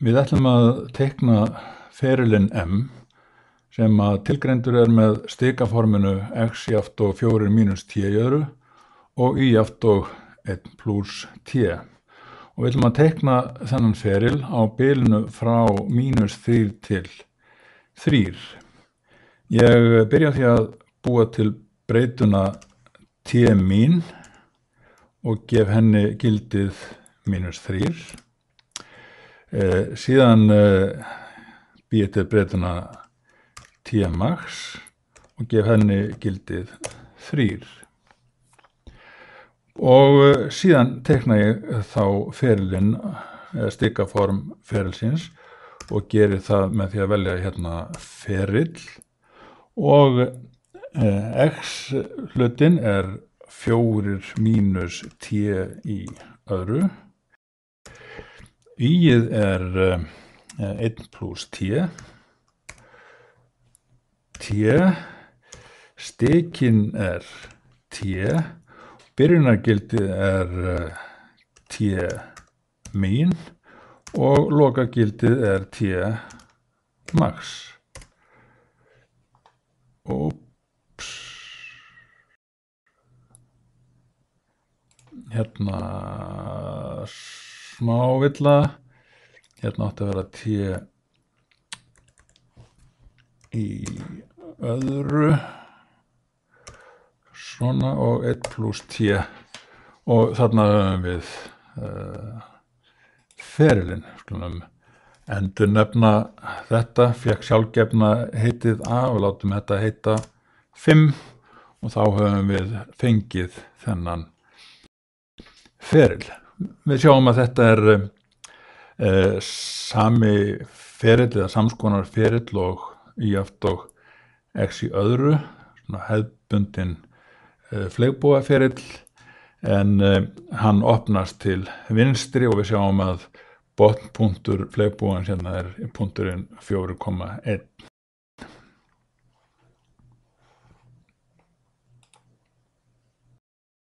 Við ætlum að teikna ferilinn M sem að tilgreindur með stikaforminu x jafnt og 4 mínus t í öðru og y jafnt og 1 pluss t. Og við ætlum að teikna þennan feril á bilinu frá -3 til 3. Ég byrja því að búa til breytuna t mín og gef henni gildið -3. Síðan bý ég til breytuna t max og gef henni gildið 3. Og síðan teikna ég þá ferilinn, stikaform ferilsins og geri það með því að velja hérna ferill og x hlutin 4 mínus t í öðru. Y-ið 1 pluss t. Stikinn t. Byrjunargildið t mín og lokagildið t max. Hérna smá villa. Hérna átti að vera t í öðru. Svona og 1 pluss t og þarna höfum við ferilinn. Skulum endurnefna þetta, fékk sjálfgefna heitið A og látum þetta heita 5 og þá höfum við fengið þennan feril. Við sjáum að þetta sami ferill eða samskonar ferill og y jafnt og x í öðru, svona hefðbundin fleigbúaferill, en hann opnast til vinstri og við sjáum að botnpunktur fleigbúans hérna punkturinn 4,1.